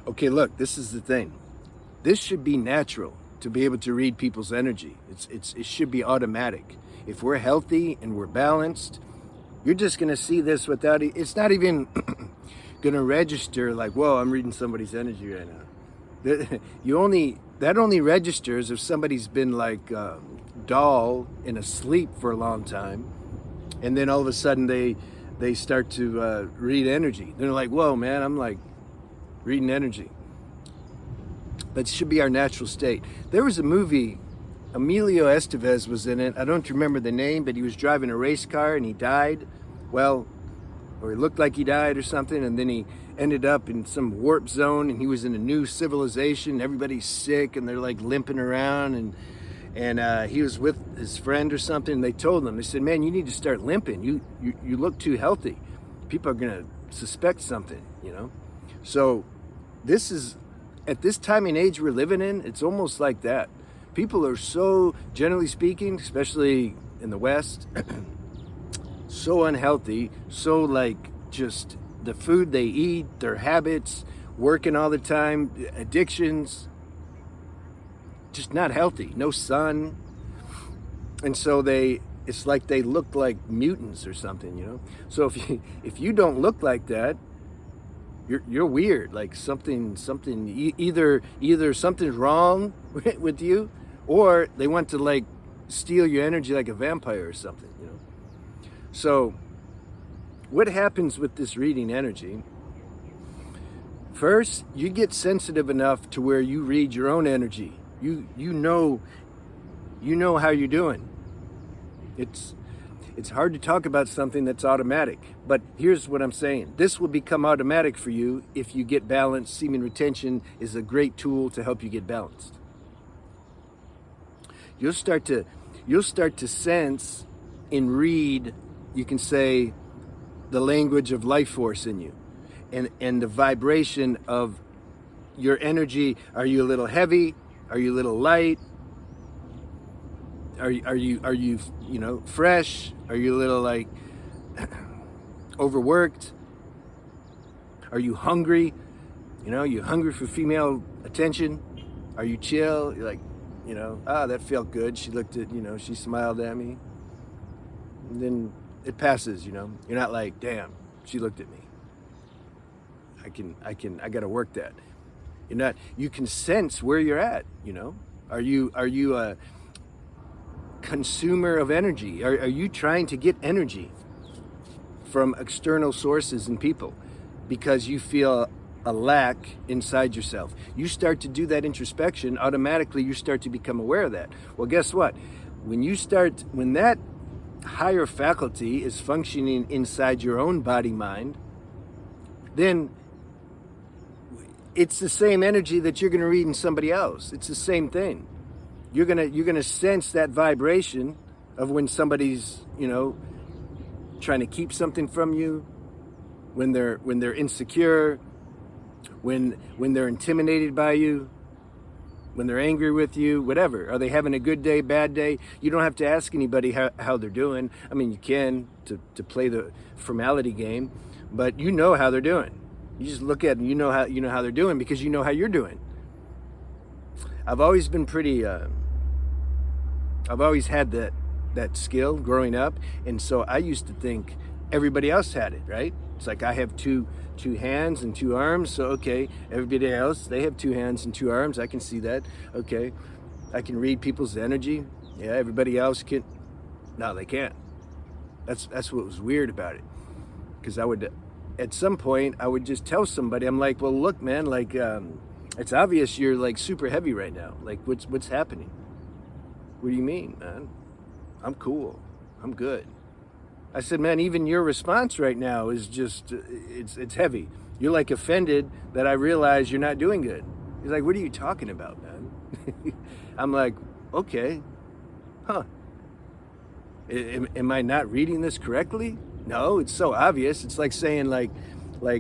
Okay, look, this is the thing. This should be natural to be able to read people's energy. It should be automatic. If we're healthy and we're balanced, you're just going to see this without it's not even going to register like, whoa, I'm reading somebody's energy right now. That only registers if somebody's been like dull and asleep for a long time, and then all of a sudden they start to read energy. They're like, whoa, man, I'm like reading energy. But it should be our natural state. There was a movie, Emilio Estevez was in it. I don't remember the name, but he was driving a race car and he died. Well, or he looked like he died or something, and then he ended up in some warp zone, and he was in a new civilization. Everybody's sick, and they're like limping around, and he was with his friend or something. And they told him, they said, "Man, you need to start limping. You look too healthy. People are gonna suspect something, you know." So this is, at this time and age we're living in, it's almost like that. People are so, generally speaking, especially in the West, so unhealthy, so like just the food they eat, their habits, working all the time, addictions, just not healthy, no sun. And so it's like they look like mutants or something, you know? So if you don't look like that, you're weird, like something either something's wrong with you, or they want to like steal your energy like a vampire or something, you know? So what happens with this reading energy? First, you get sensitive enough to where you read your own energy. You know how you're doing. It's hard to talk about something that's automatic, but here's what I'm saying. This will become automatic for you if you get balanced. Semen retention is a great tool to help you get balanced. You'll start to sense and read, you can say, the language of life force in you, and the vibration of your energy. Are you a little heavy? Are you a little light? Are you fresh? Are you a little like overworked? Are you hungry? You hungry for female attention? Are you chill? You're like, that felt good. She looked at, she smiled at me. And then it passes, You're not like, damn, she looked at me. I gotta work that. You can sense where you're at, Are you a consumer of energy? Are you trying to get energy from external sources and people because you feel a lack inside yourself? You start to do that introspection, automatically you start to become aware of that. Well, guess what? When that higher faculty is functioning inside your own body mind, then it's the same energy that you're going to read in somebody else. It's the same thing. You're gonna sense that vibration of when somebody's trying to keep something from you, when they're insecure, when they're intimidated by you, when they're angry with you, whatever. Are they having a good day, bad day? You don't have to ask anybody how they're doing. I mean, you can to play the formality game, but you know how they're doing. You just look at them, you know how they're doing because you know how you're doing. I've always been pretty. I've always had that skill growing up, and so I used to think everybody else had it, right? It's like I have two hands and two arms, so okay, everybody else, they have two hands and two arms. I can see that. Okay, I can read people's energy. Yeah, everybody else can. No, they can't. That's what was weird about it, because at some point I would just tell somebody, I'm like, well, look, man, like it's obvious you're like super heavy right now. Like, what's happening? What do you mean, man? I'm cool. I'm good. I said, man, even your response right now is just, it's heavy. You're like offended that I realize you're not doing good. He's like, what are you talking about, man? I'm like, okay, huh. Am I not reading this correctly? No, it's so obvious. It's like saying like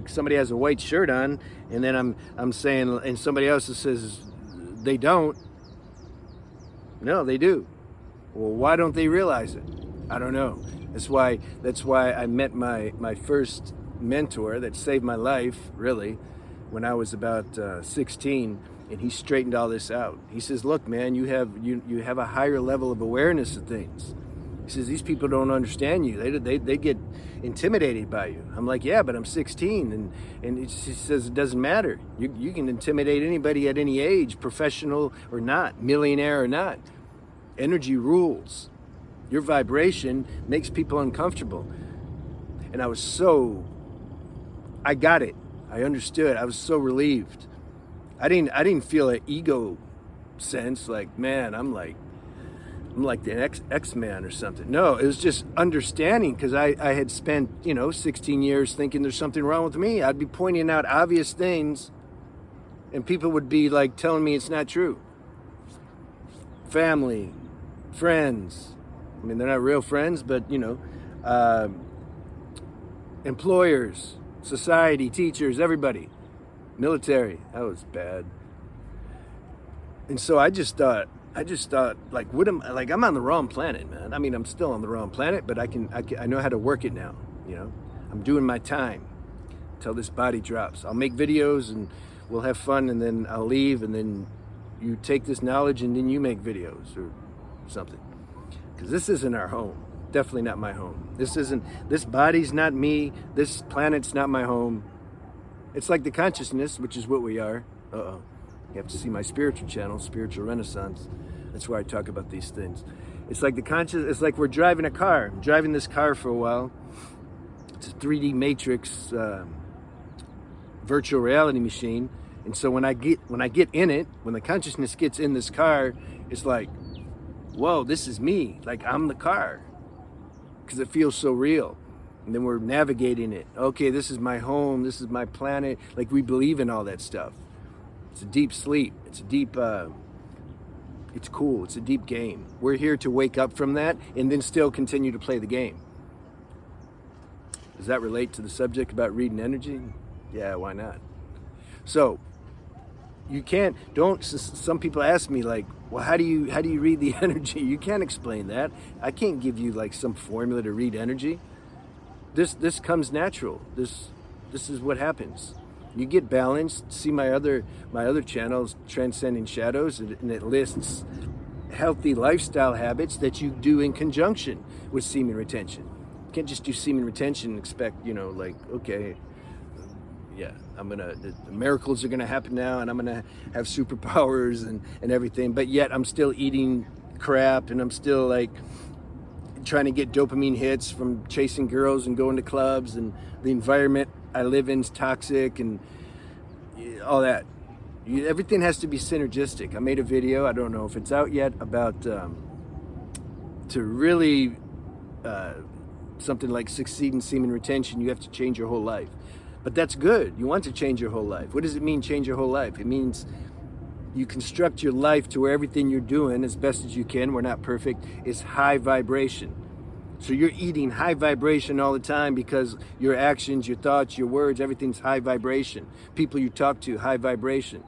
somebody has a white shirt on, and then I'm saying, and somebody else says they don't. No, they do. Well, why don't they realize it? I don't know. That's why I met my first mentor that saved my life, really. when I was about 16, and he straightened all this out. He says, look, man, you have a higher level of awareness of things. He says, these people don't understand you. They get intimidated by you. I'm like, yeah, but I'm 16. And he says, it doesn't matter. You can intimidate anybody at any age, professional or not, millionaire or not. Energy rules. Your vibration makes people uncomfortable. And I got it. I understood. I was so relieved. I didn't feel an ego sense like, man, I'm like the X-Man or something. No, it was just understanding, because I had spent, 16 years thinking there's something wrong with me. I'd be pointing out obvious things, and people would be like telling me it's not true. Family, friends. I mean, they're not real friends, but, employers, society, teachers, everybody. Military, that was bad. And so I just thought, like, I'm on the wrong planet, man. I mean, I'm still on the wrong planet, but I know how to work it now. I'm doing my time till this body drops. I'll make videos and we'll have fun, and then I'll leave, and then you take this knowledge and then you make videos or something. Because this isn't our home. Definitely not my home. This body's not me. This planet's not my home. It's like the consciousness, which is what we are. You have to see my spiritual channel, Spiritual Renaissance. That's where I talk about these things. It's like it's like we're driving a car. I'm driving this car for a while. It's a 3D matrix virtual reality machine. And so when I get in it, when the consciousness gets in this car, it's like, whoa, this is me. Like, I'm the car. Because it feels so real. And then we're navigating it. Okay, this is my home. This is my planet. Like, we believe in all that stuff. It's a deep sleep. It's a deep, it's cool. It's a deep game. We're here to wake up from that and then still continue to play the game. Does that relate to the subject about reading energy? Yeah, why not? So, some people ask me, like, well, how do you read the energy? You can't explain that. I can't give you like some formula to read energy. This comes natural. This is what happens. You get balanced. See my other channels, Transcending Shadows, and it lists healthy lifestyle habits that you do in conjunction with semen retention. You can't just do semen retention and expect, like, okay, yeah, the miracles are gonna happen now, and I'm gonna have superpowers and everything. But yet I'm still eating crap, and I'm still like trying to get dopamine hits from chasing girls and going to clubs, and the environment I live in is toxic and all that. Everything has to be synergistic. I made a video, I don't know if it's out yet, about to really something like succeed in semen retention, you have to change your whole life. But that's good. You want to change your whole life. What does it mean, change your whole life? It means you construct your life to where everything you're doing, as best as you can, we're not perfect, is high vibration. So you're eating high vibration all the time, because your actions, your thoughts, your words, everything's high vibration. People you talk to, high vibration.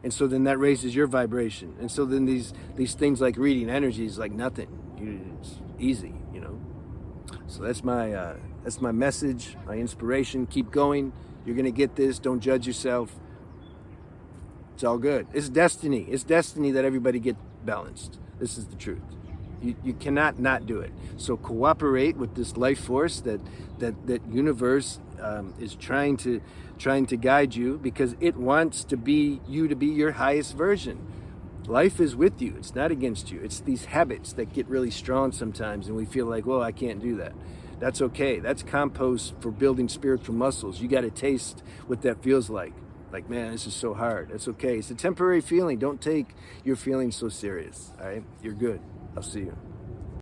And so then that raises your vibration. And so then these things like reading energy is like nothing. It's easy, So that's my message, my inspiration. Keep going. You're going to get this. Don't judge yourself. It's all good. It's destiny. It's destiny that everybody get balanced. This is the truth. You cannot not do it. So cooperate with this life force that universe is trying to guide you, because it wants to be your highest version. Life is with you. It's not against you. It's these habits that get really strong sometimes, and we feel like, well, I can't do that. That's okay. That's compost for building spiritual muscles. You got to taste what that feels like. Like, man, this is so hard. That's okay. It's a temporary feeling. Don't take your feelings so serious. All right? You're good. I'll see you.